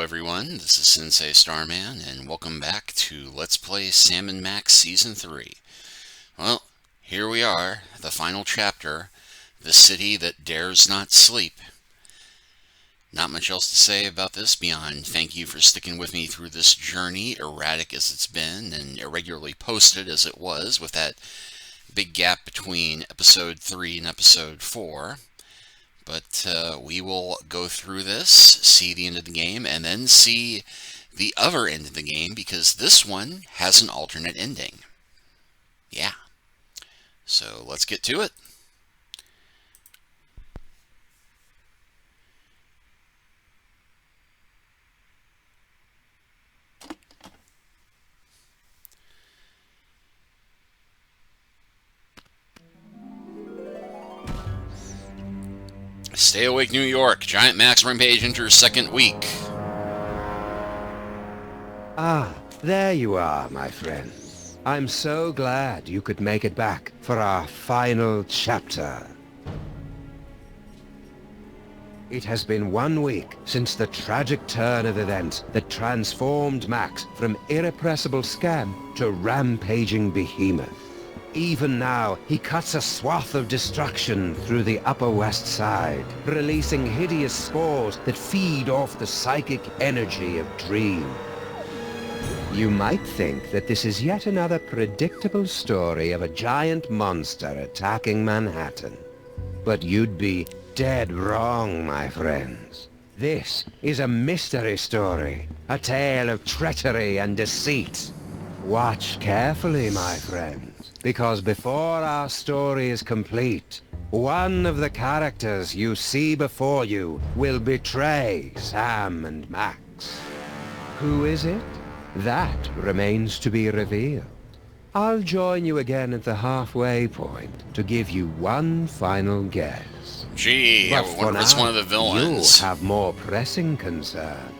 everyone, this is Sensei Starman, and welcome back to Let's Play Sam & Max Season 3. Well, here we are, the final chapter, The City That Dares Not Sleep. Not much else to say about this beyond thank you for sticking with me through this journey, erratic as it's been, and irregularly posted as it was, with that big gap between Episode 3 and Episode 4. But we will go through this, see the end of the game, and then see the other end of the game, because this one has an alternate ending. Yeah. So let's get to it. Stay Awake New York. Giant Max Rampage enters second week. Ah, there you are, my friend. I'm so glad you could make it back for our final chapter. It has been 1 week since the tragic turn of events that transformed Max from irrepressible scam to rampaging behemoth. Even now, he cuts a swath of destruction through the Upper West Side, releasing hideous spores that feed off the psychic energy of Dream. You might think that this is yet another predictable story of a giant monster attacking Manhattan. But you'd be dead wrong, my friends. This is a mystery story, a tale of treachery and deceit. Watch carefully, my friends, because before our story is complete, one of the characters you see before you will betray Sam and Max. Who is it? That remains to be revealed. I'll join you again at the halfway point to give you one final guess. Gee, I wonder if it's one of the villains. You have more pressing concerns.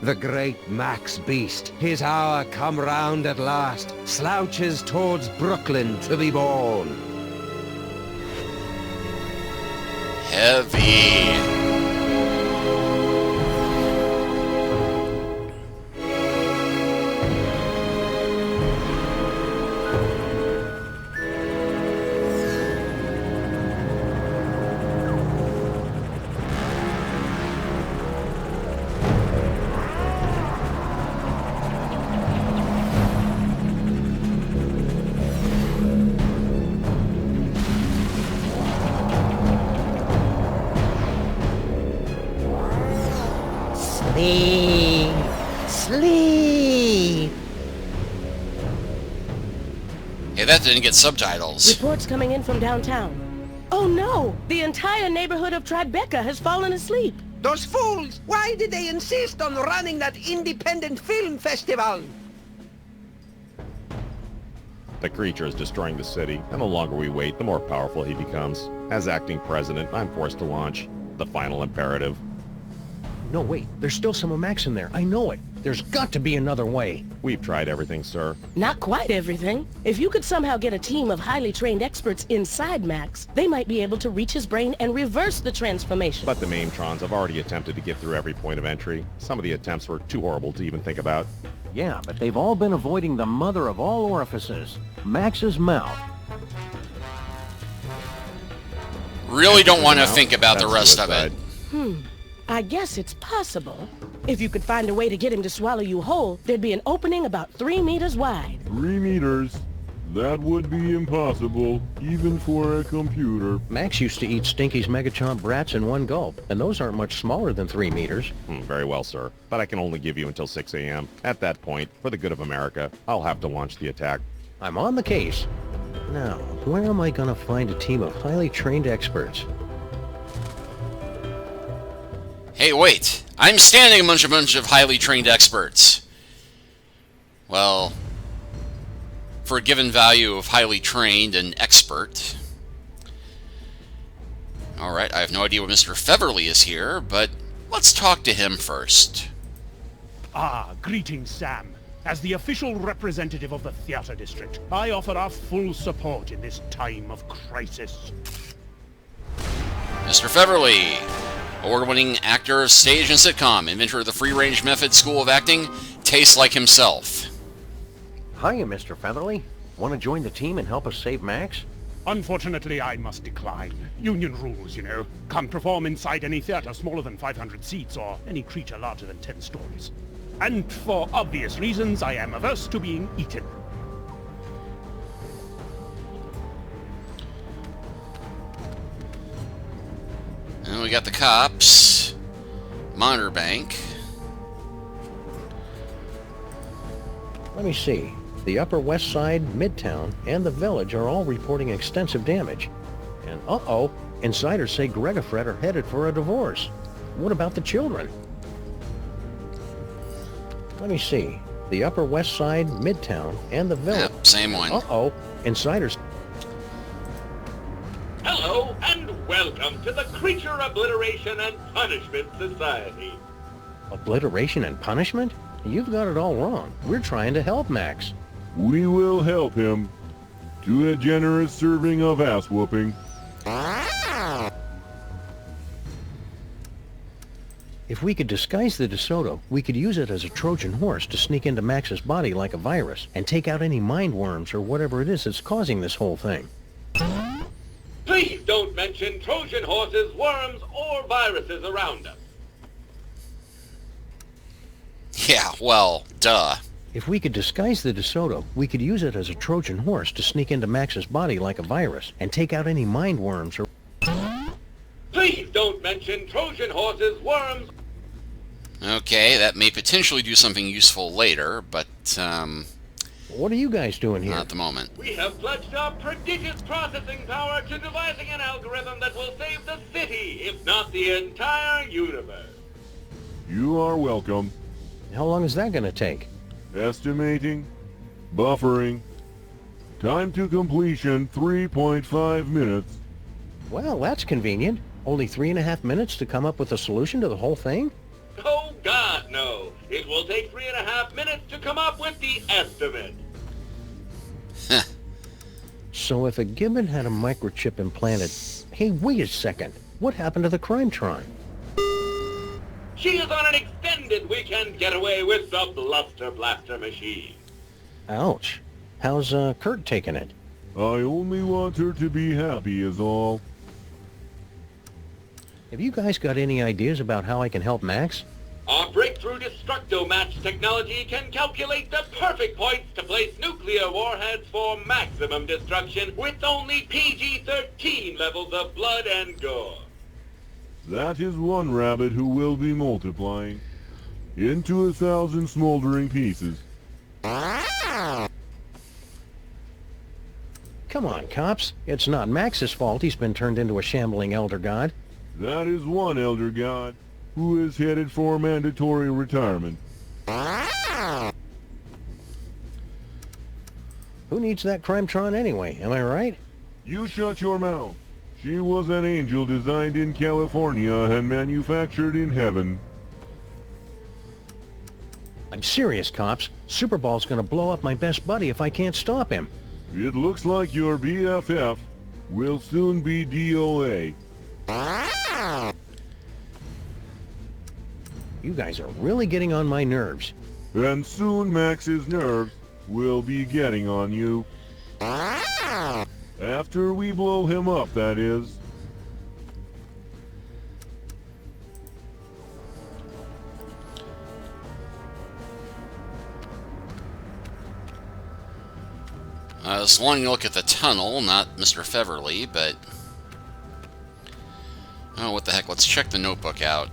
The great Max Beast, his hour come round at last, slouches towards Brooklyn to be born. Heavy. Sleep. Sleep. Hey, that didn't get subtitles. Reports coming in from downtown. Oh no! The entire neighborhood of Tribeca has fallen asleep. Those fools! Why did they insist on running that independent film festival? The creature is destroying the city, and the longer we wait, the more powerful he becomes. As acting president, I'm forced to launch the final imperative. No, wait. There's still some of Max in there. I know it. There's got to be another way. We've tried everything, sir. Not quite everything. If you could somehow get a team of highly trained experts inside Max, they might be able to reach his brain and reverse the transformation. But the Maintrons have already attempted to get through every point of entry. Some of the attempts were too horrible to even think about. Yeah, but they've all been avoiding the mother of all orifices, Max's mouth. Really don't want to think about the rest of it. I guess it's possible. If you could find a way to get him to swallow you whole, there'd be an opening about 3 meters wide. 3 meters? That would be impossible, even for a computer. Max used to eat Stinky's Megachomp brats in one gulp, and those aren't much smaller than 3 meters. Very well, sir. But I can only give you until 6 a.m. At that point, for the good of America, I'll have to launch the attack. I'm on the case. Now, where am I gonna find a team of highly trained experts? Hey, wait. I'm standing amongst a bunch of highly trained experts. Well, for a given value of highly trained and expert. Alright, I have no idea what Mr. Feverly is here, but let's talk to him first. Ah, greetings, Sam. As the official representative of the Theater District, I offer our full support in this time of crisis. Mr. Feverly. Award-winning actor, stage and sitcom, inventor of the free-range method school of acting, tastes like himself. Hiya, Mr. Featherly. Want to join the team and help us save Max? Unfortunately, I must decline. Union rules, you know. Can't perform inside any theater smaller than 500 seats or any creature larger than 10 stories. And for obvious reasons, I am averse to being eaten. And we got the cops, Monitor Bank. Let me see. The Upper West Side, Midtown, and the Village are all reporting extensive damage. And uh-oh, insiders say Greg and Fred are headed for a divorce. What about the children? Let me see. The Upper West Side, Midtown, and the Village. Yep, same one. Uh-oh, insiders... Hello, and welcome to the Creature Obliteration and Punishment Society. Obliteration and punishment? You've got it all wrong. We're trying to help Max. We will help him to a generous serving of ass-whooping. If we could disguise the DeSoto, we could use it as a Trojan horse to sneak into Max's body like a virus and take out any mind worms or whatever it is that's causing this whole thing. Please don't mention Trojan horses, worms, or viruses around us. Yeah, well, duh. If we could disguise the DeSoto, we could use it as a Trojan horse to sneak into Max's body like a virus and take out any mind worms or... Please don't mention Trojan horses, worms... Okay, that may potentially do something useful later, but, What are you guys doing here? not at the moment. We have pledged our prodigious processing power to devising an algorithm that will save the city, if not the entire universe. You are welcome. How long is that going to take? Estimating. Buffering. Time to completion 3.5 minutes. Well, that's convenient. Only 3.5 minutes to come up with a solution to the whole thing? Oh, God, no. It will take 3.5 minutes to come up with the estimate. So if a gibbon had a microchip implanted... Hey, wait a second. What happened to the Crimetron? She is on an extended weekend getaway with the Bluster Blaster machine. Ouch. How's Kurt taking it? I only want her to be happy is all. Have you guys got any ideas about how I can help Max? Our breakthrough Destructo-Match technology can calculate the perfect points to place nuclear warheads for maximum destruction with only PG-13 levels of blood and gore. That is one rabbit who will be multiplying into 1,000 smoldering pieces. Come on, cops. It's not Max's fault he's been turned into a shambling elder god. That is one elder god who is headed for mandatory retirement. Who needs that Crimetron anyway, am I right? You shut your mouth. She was an angel designed in California and manufactured in heaven. I'm serious, cops. Superball's gonna blow up my best buddy if I can't stop him. It looks like your BFF will soon be DOA. You guys are really getting on my nerves. And soon Max's nerves will be getting on you. After we blow him up, that is. I was wanting to look at the tunnel, not Mr. Feverly, but... Oh, what the heck, let's check the notebook out.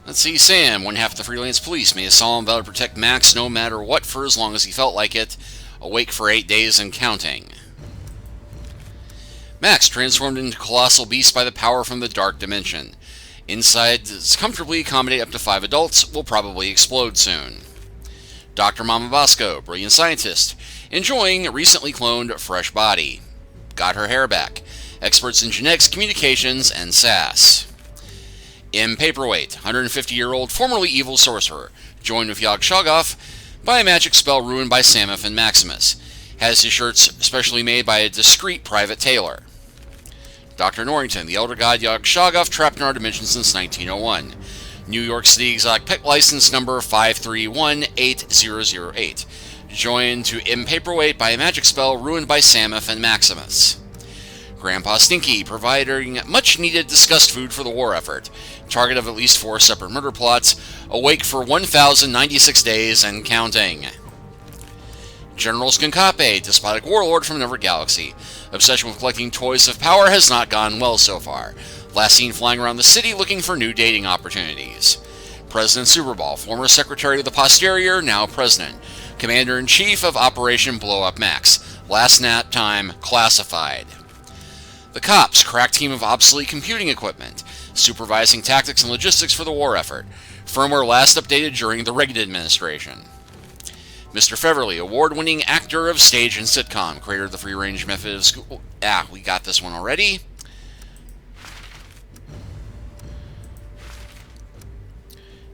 Let's see, Sam, one half of the freelance police, made a solemn vow to protect Max no matter what for as long as he felt like it, awake for 8 days and counting. Max, transformed into a colossal beast by the power from the dark dimension. Inside, to comfortably accommodate up to 5 adults, will probably explode soon. Dr. Mama Bosco, brilliant scientist, enjoying a recently cloned fresh body. Got her hair back. Experts in genetics, communications, and sass. M. Paperweight, 150-year-old formerly evil sorcerer, joined with Yog Shoggoth by a magic spell ruined by Samoth and Maximus. Has his shirts specially made by a discreet private tailor. Dr. Norrington, the Elder God Yog-Shoggoth, trapped in our dimension since 1901. New York City exotic pet license number 5318008. Joined to M. Paperweight by a magic spell ruined by Samuth and Maximus. Grandpa Stinky, providing much-needed disgust food for the war effort. Target of at least 4 separate murder plots. Awake for 1,096 days and counting. General Skinkape, despotic warlord from another galaxy. Obsession with collecting toys of power has not gone well so far. Last seen flying around the city looking for new dating opportunities. President Superball, former Secretary of the Posterior, now President. Commander-in-Chief of Operation Blow Up Max. Last time classified. The Cops, crack team of obsolete computing equipment. Supervising tactics and logistics for the war effort. Firmware last updated during the Reagan administration. Mr. Feverly, award-winning actor of stage and sitcom, creator of the free-range method of school. We got this one already.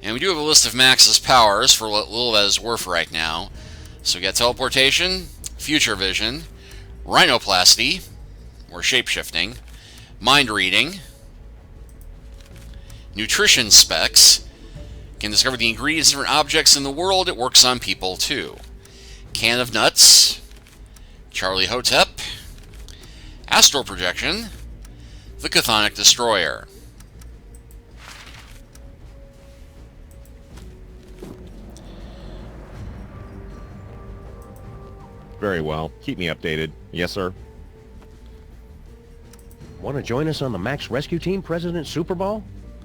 And we do have a list of Max's powers for what little that is worth right now. So we got teleportation, future vision, rhinoplasty, or shapeshifting, mind reading, nutrition specs, can discover the ingredients of different objects in the world. It works on people too. Can of nuts, Charlie Hotep, astral projection, the Chthonic Destroyer. Very well. Keep me updated. Yes, sir. Want to join us on the Max Rescue Team, President Superball?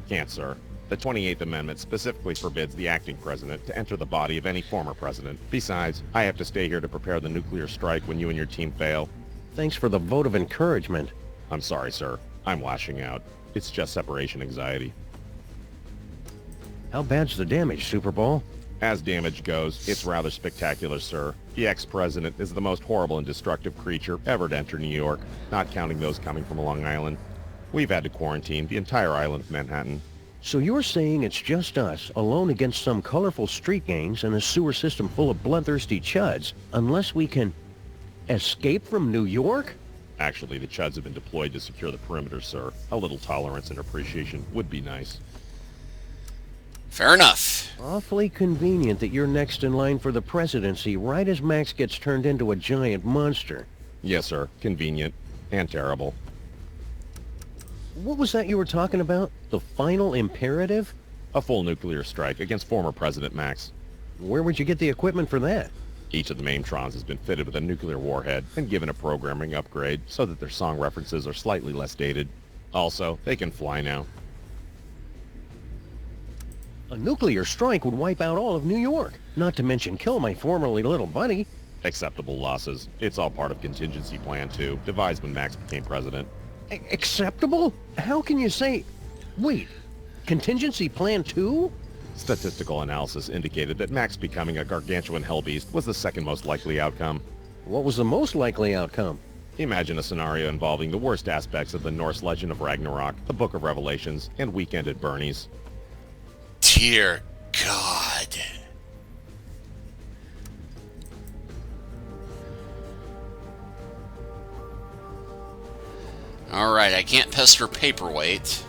Can't, sir. The 28th Amendment specifically forbids the acting president to enter the body of any former president. Besides, I have to stay here to prepare the nuclear strike when you and your team fail. Thanks for the vote of encouragement. I'm sorry, sir. I'm lashing out. It's just separation anxiety. How bad's the damage, Superball? As damage goes, it's rather spectacular, sir. The ex-president is the most horrible and destructive creature ever to enter New York, not counting those coming from Long Island. We've had to quarantine the entire island of Manhattan. So you're saying it's just us, alone against some colorful street gangs and a sewer system full of bloodthirsty chuds, unless we can escape from New York? Actually, the chuds have been deployed to secure the perimeter, sir. A little tolerance and appreciation would be nice. Fair enough. Awfully convenient that you're next in line for the presidency right as Max gets turned into a giant monster. Yes, sir. Convenient. And terrible. What was that you were talking about? The final imperative? A full nuclear strike against former President Max. Where would you get the equipment for that? Each of the Maintrons has been fitted with a nuclear warhead and given a programming upgrade so that their song references are slightly less dated. Also, they can fly now. A nuclear strike would wipe out all of New York, not to mention kill my formerly little buddy. Acceptable losses. It's all part of contingency plan 2, devised when Max became president. Acceptable? How can you say... Wait, contingency plan 2? Statistical analysis indicated that Max becoming a gargantuan hellbeast was the second most likely outcome. What was the most likely outcome? Imagine a scenario involving the worst aspects of the Norse legend of Ragnarok, the Book of Revelations, and Weekend at Bernie's. Dear God. Alright, I can't pester Paperweight.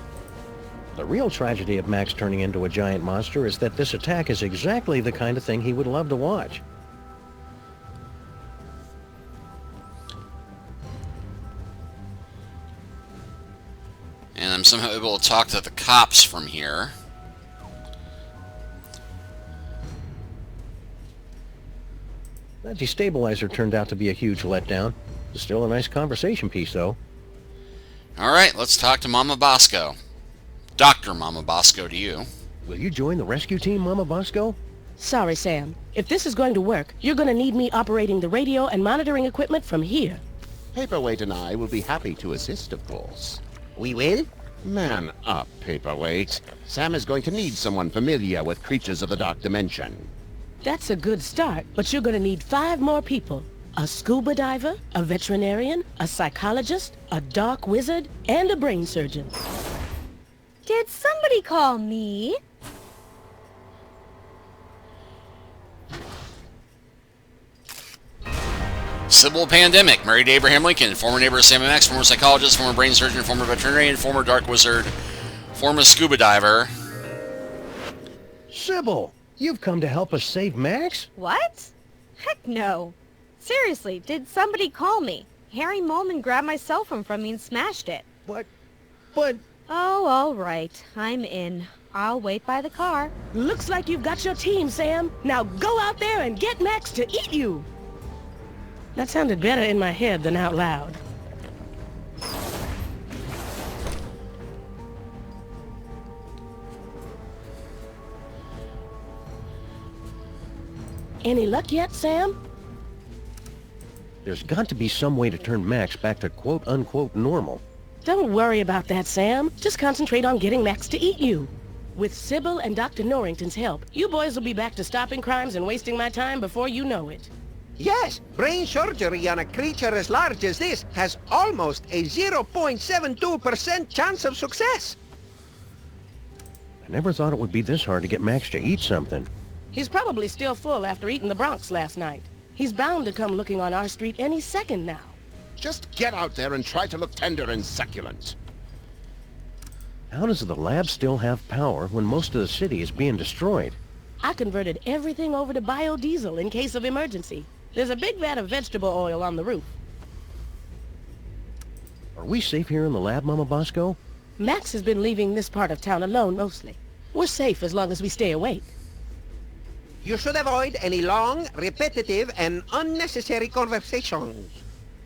The real tragedy of Max turning into a giant monster is that this attack is exactly the kind of thing he would love to watch. And I'm somehow able to talk to the cops from here. That destabilizer turned out to be a huge letdown. Still a nice conversation piece, though. Alright, let's talk to Mama Bosco. Dr. Mama Bosco to you. Will you join the rescue team, Mama Bosco? Sorry, Sam. If this is going to work, you're going to need me operating the radio and monitoring equipment from here. Paperweight and I will be happy to assist, of course. We will? Man up, Paperweight. Sam is going to need someone familiar with creatures of the Dark Dimension. That's a good start, but you're going to need 5 more people. A scuba diver, a veterinarian, a psychologist, a dark wizard, and a brain surgeon. Did somebody call me? Sybil Pandemic, married to Abraham Lincoln, former neighbor of Sam and Max, former psychologist, former brain surgeon, former veterinarian, former dark wizard, former scuba diver. Sybil, you've come to help us save Max? What? Heck no. Seriously, did somebody call me? Harry Molman grabbed my cell phone from me and smashed it. But... Oh, all right. I'm in. I'll wait by the car. Looks like you've got your team, Sam. Now go out there and get Max to eat you. That sounded better in my head than out loud. Any luck yet, Sam? There's got to be some way to turn Max back to quote-unquote normal. Don't worry about that, Sam. Just concentrate on getting Max to eat you. With Sybil and Dr. Norrington's help, you boys will be back to stopping crimes and wasting my time before you know it. Yes, brain surgery on a creature as large as this has almost a 0.72% chance of success. I never thought it would be this hard to get Max to eat something. He's probably still full after eating the Bronx last night. He's bound to come looking on our street any second now. Just get out there and try to look tender and succulent. How does the lab still have power when most of the city is being destroyed? I converted everything over to biodiesel in case of emergency. There's a big vat of vegetable oil on the roof. Are we safe here in the lab, Mama Bosco? Max has been leaving this part of town alone mostly. We're safe as long as we stay awake. You should avoid any long, repetitive, and unnecessary conversations.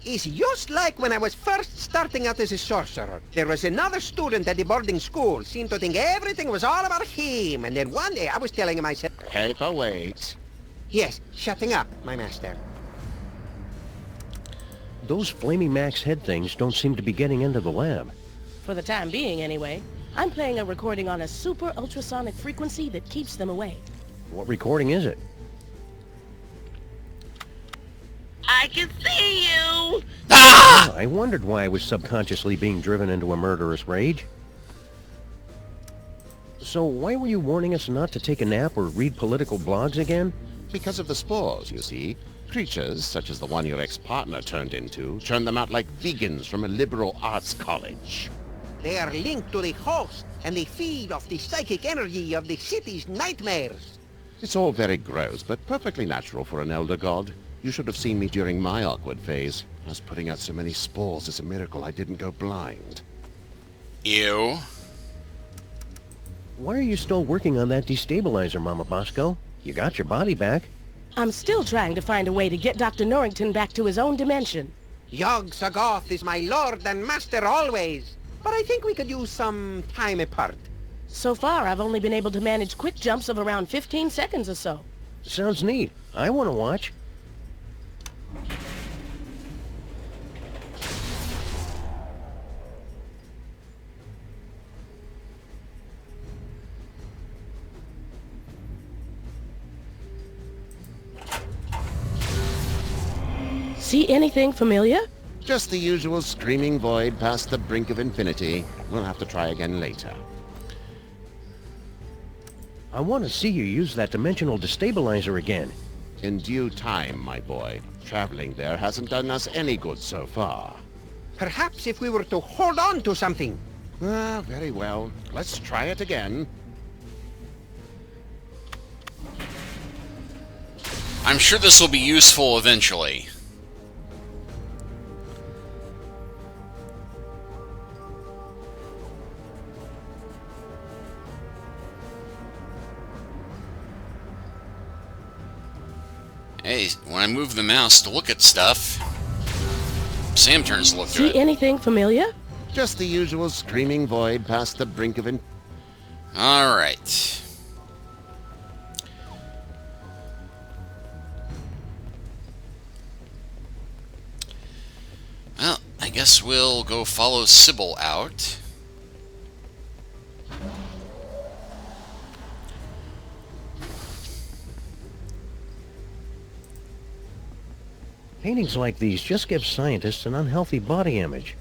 It's just like when I was first starting out as a sorcerer. There was another student at the boarding school, seemed to think everything was all about him, and then one day I was telling him, I said, Paperweight. yes, shutting up, my master. Those Flaming Max head things don't seem to be getting into the lab. For the time being, anyway. I'm playing a recording on a super ultrasonic frequency that keeps them away. What recording is it? I can see you! Ah! I wondered why I was subconsciously being driven into a murderous rage. So why were you warning us not to take a nap or read political blogs again? Because of the spores, you see. Creatures, such as the one your ex-partner turned into, churn them out like vegans from a liberal arts college. They are linked to the host, and they feed off the psychic energy of the city's nightmares. It's all very gross, but perfectly natural for an elder god. You should have seen me during my awkward phase. I was putting out so many spores, it's a miracle I didn't go blind. Ew. Why are you still working on that destabilizer, Mama Bosco? You got your body back. I'm still trying to find a way to get Dr. Norrington back to his own dimension. Yog Sagoth is my lord and master always, but I think we could use some time apart. So far, I've only been able to manage quick jumps of around 15 seconds or so. Sounds neat. I want to watch. See anything familiar? Just the usual screaming void past the brink of infinity. We'll have to try again later. I want to see you use that dimensional destabilizer again. In due time, my boy. Traveling there hasn't done us any good so far. Perhaps if we were to hold on to something. Ah, very well. Let's try it again. I'm sure this will be useful eventually. Hey, when I move the mouse to look at stuff, Sam turns to look through it. See anything familiar? Just the usual screaming void past the brink of Alright. Well, I guess we'll go follow Sybil out. Paintings like these just give scientists an unhealthy body image.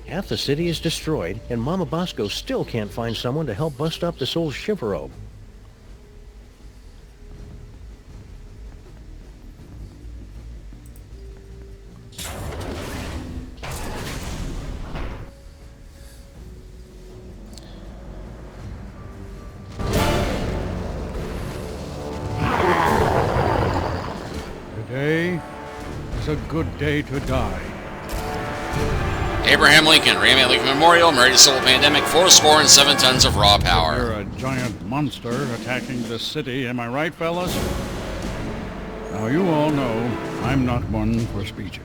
Half the city is destroyed, and Mama Bosco still can't find someone to help bust up this old shiverobe. is a good day to die. Abraham Lincoln, Abraham Lincoln Memorial, American Civil Pandemic, 407 tons of raw You're power. a giant monster attacking the city, am I right, fellas? Now, you all know I'm not one for speeches,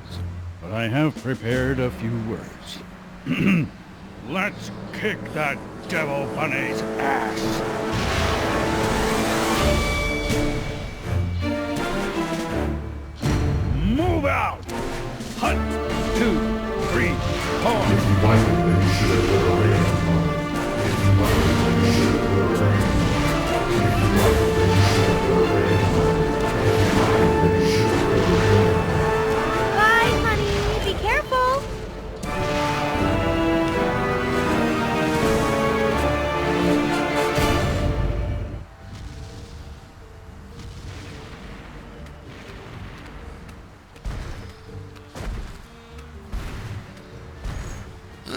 but I have prepared a few words. Let's kick that devil bunny's ass! Move out! 1, 2, 3, 4. If you like it, then you should have put a ring on it. If you like it, then you should have put a ring on it. If you like it, then you should have put a ring on it. If you like it, then you should have put a ring on it. Bye, honey. Be careful.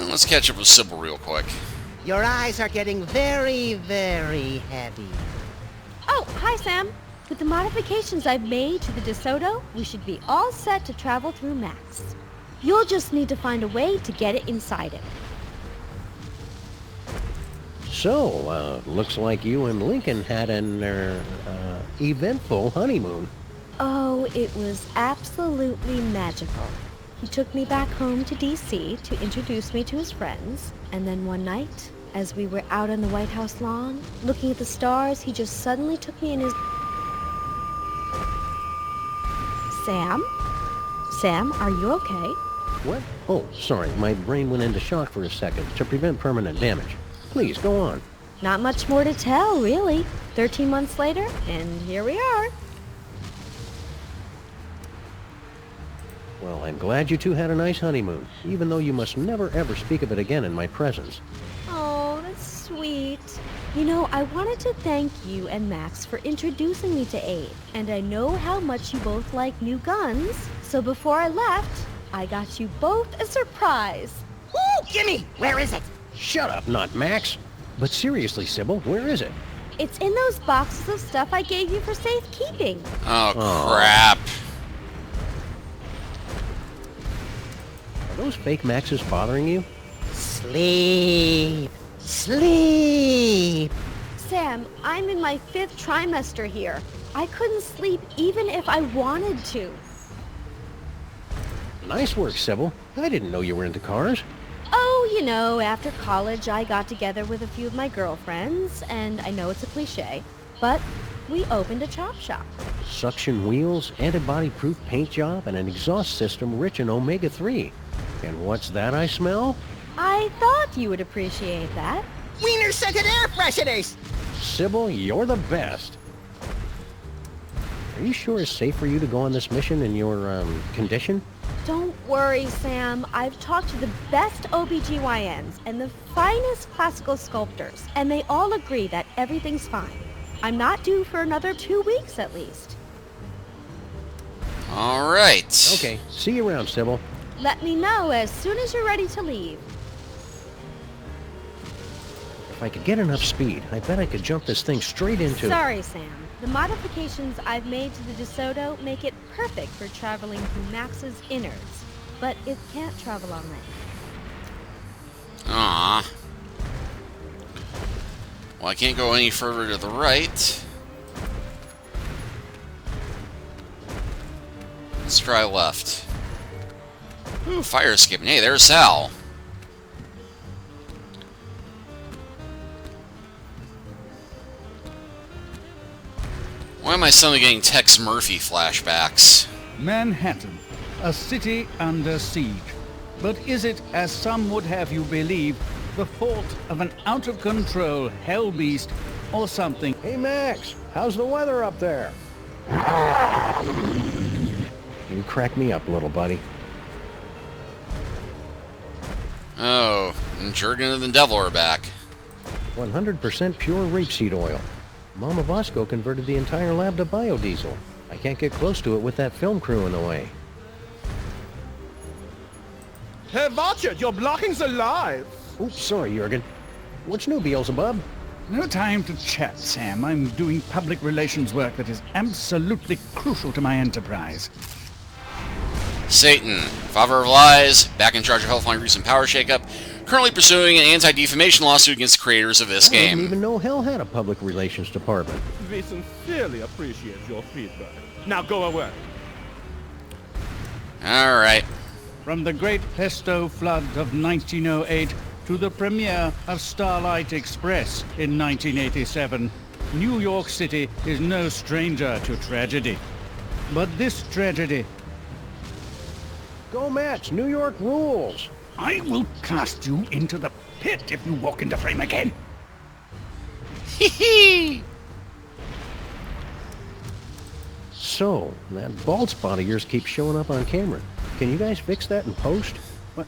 Let's catch up with Sybil real quick. Your eyes are getting very, very heavy. Oh, hi, Sam. With the modifications I've made to the DeSoto, we should be all set to travel through Max. You'll just need to find a way to get it inside it. So, looks like you and Lincoln had an, eventful honeymoon. Oh, it was absolutely magical. He took me back home to D.C. to introduce me to his friends, and then one night, as we were out on the White House lawn, looking at the stars, he just suddenly took me in his... Sam? Sam, are you okay? What? Oh, sorry, my brain went into shock for a second to prevent permanent damage. Please, go on. Not much more to tell, really. 13 months later, and here we are. Well, I'm glad you two had a nice honeymoon, even though you must never ever speak of it again in my presence. Oh, that's sweet. You know, I wanted to thank you and Max for introducing me to Abe, and I know how much you both like new guns, so before I left, I got you both a surprise. Ooh, gimme! Where is it? Shut up, not Max. But seriously, Sybil, where is it? It's in those boxes of stuff I gave you for safekeeping. Oh, crap. Are those fake Maxes bothering you? Sleep. Sleep. Sam, I'm in my 5th trimester here. I couldn't sleep even if I wanted to. Nice work, Sybil. I didn't know you were into cars. Oh, you know, after college I got together with a few of my girlfriends, and I know it's a cliche, but we opened a chop shop. Suction wheels, antibody-proof paint job, and an exhaust system rich in omega-3. And what's that I smell? I thought you would appreciate that. Wiener-scented air fresheners! Sybil, you're the best. Are you sure it's safe for you to go on this mission in your, condition? Don't worry, Sam. I've talked to the best OBGYNs and the finest classical sculptors, and they all agree that everything's fine. I'm not due for another 2 weeks at least. All right. Okay, see you around, Sybil. Let me know as soon as you're ready to leave. If I could get enough speed, I bet I could jump this thing straight into... Sorry, Sam. The modifications I've made to the DeSoto make it perfect for traveling through Max's innards, but it can't travel on land. Ah. Well, I can't go any further to the right. Let's try left. Ooh, fire escaping. Hey, there's Sal. Why am I suddenly getting Tex Murphy flashbacks? Manhattan, a city under siege. But is it, as some would have you believe, the fault of an out-of-control hell beast or something? Hey, Max, how's the weather up there? You crack me up, little buddy. Oh, and Jurgen and the Devil are back. 100% pure rapeseed oil. Mama Bosco converted the entire lab to biodiesel. I can't get close to it with that film crew in the way. Hey, watch it! You're blocking the light! Oops, sorry, Jurgen. What's new, Beelzebub? No time to chat, Sam. I'm doing public relations work that is absolutely crucial to my enterprise. Satan, father of lies, back in charge of Hellflying recent power shakeup, currently pursuing an anti-defamation lawsuit against the creators of this I game. didn't even know Hell had a public relations department. We sincerely appreciate your feedback. Now go away. Alright. From the great pesto flood of 1908 to the premiere of Starlight Express in 1987, New York City is no stranger to tragedy. But this tragedy... Go Mets! New York rules! I will cast you into the pit if you walk into frame again. Hee So, that bald spot of yours keeps showing up on camera. Can you guys fix that in post? What,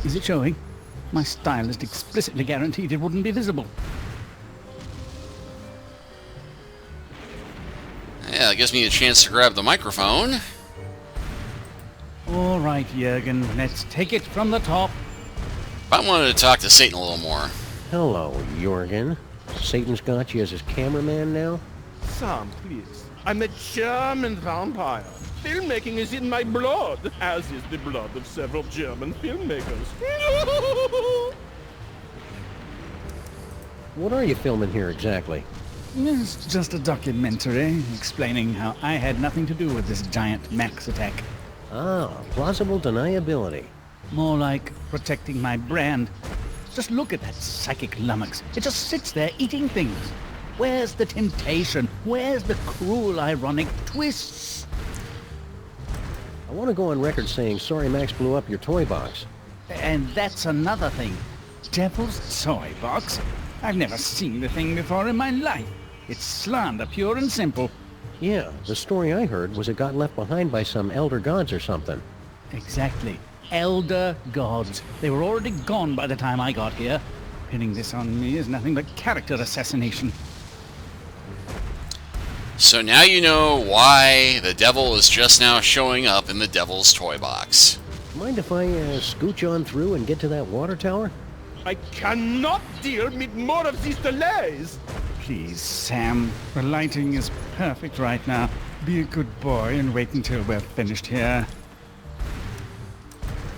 is it showing? My stylist explicitly guaranteed it wouldn't be visible. Yeah, that gives me a chance to grab the microphone. All right, Jurgen, let's take it from the top. I wanted to talk to Satan a little more. Hello, Jorgen. Satan's got you as his cameraman now? Sam, please. I'm a German vampire. Filmmaking is in my blood, as is the blood of several German filmmakers. What are you filming here exactly? It's just a documentary explaining how I had nothing to do with this giant Max attack. Ah, plausible deniability. More like protecting my brand. Just look at that psychic lummox. It just sits there eating things. Where's the temptation? Where's the cruel, ironic twists? I want to go on record saying sorry Max blew up your toy box. And that's another thing. Devil's toy box? I've never seen the thing before in my life. It's slander, pure and simple. Yeah, the story I heard was it got left behind by some elder gods or something. Exactly. Elder gods. They were already gone by the time I got here. Pinning this on me is nothing but character assassination. So now you know why the devil is just now showing up in the devil's toy box. Mind if I scooch on through and get to that water tower? I cannot deal with more of these delays. Please, Sam. The lighting is perfect right now. Be a good boy and wait until we're finished here.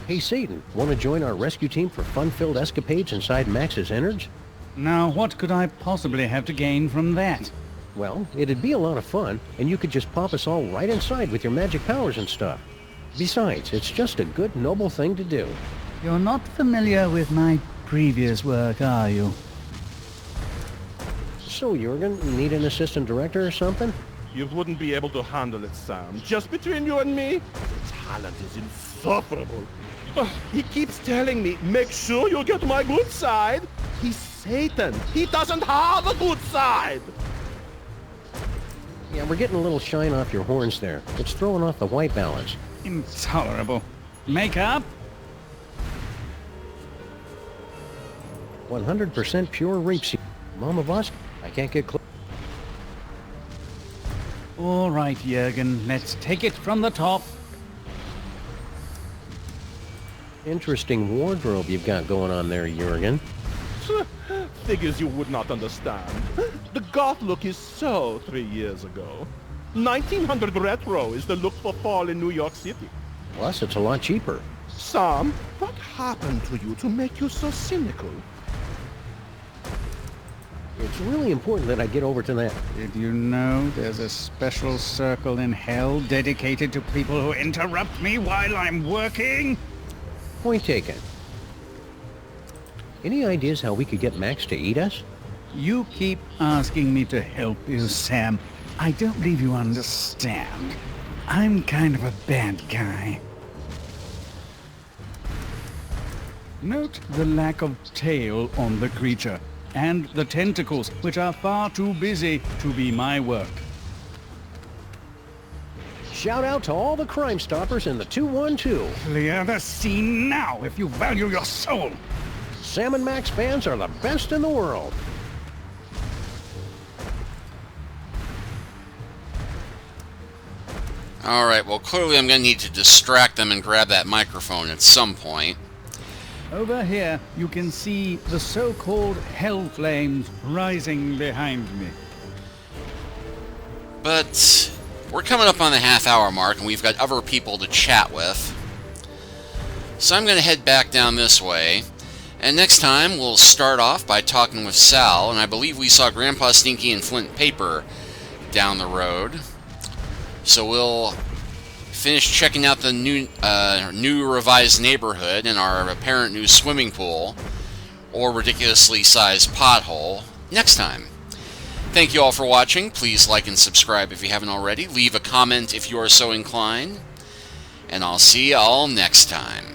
Hey, Satan, want to join our rescue team for fun-filled escapades inside Max's innards? Now, what could I possibly have to gain from that? Well, it'd be a lot of fun, and you could just pop us all right inside with your magic powers and stuff. Besides, it's just a good, noble thing to do. You're not familiar with my previous work, are you? So, Jurgen, need an assistant director or something? You wouldn't be able to handle it, Sam. Just between you and me, the talent is insufferable. He keeps telling me, make sure you get my good side. He's Satan. He doesn't have a good side. Yeah, we're getting a little shine off your horns there. It's throwing off the white balance. Intolerable. Makeup? 100% pure rapeseed. Mama boss, I can't get close. All right, Jurgen, let's take it from the top. Interesting wardrobe you've got going on there, Jurgen. Figures you would not understand. The goth look is so 3 years ago. 1900 retro is the look for fall in New York City. Plus, it's a lot cheaper. Sam, what happened to you to make you so cynical? It's really important that I get over to that. Did you know there's a special circle in hell dedicated to people who interrupt me while I'm working? Point taken. Any ideas how we could get Max to eat us? You keep asking me to help you, Sam. I don't believe you understand. I'm kind of a bad guy. Note the lack of tail on the creature, and the tentacles, which are far too busy to be my work. Shout out to all the Crime Stoppers in the 212. Clear the scene now if you value your soul. Sam and Max fans are the best in the world. Alright, well clearly I'm going to need to distract them and grab that microphone at some point. Over here, you can see the so-called hell flames rising behind me. But we're coming up on the half-hour mark, and we've got other people to chat with. So I'm going to head back down this way. And next time, we'll start off by talking with Sal, and I believe we saw Grandpa Stinky and Flint Paper down the road. So we'll finish checking out the new revised neighborhood and our apparent new swimming pool, or ridiculously sized pothole, next time. Thank you all for watching. Please like and subscribe if you haven't already. Leave a comment if you are so inclined. And I'll see you all next time.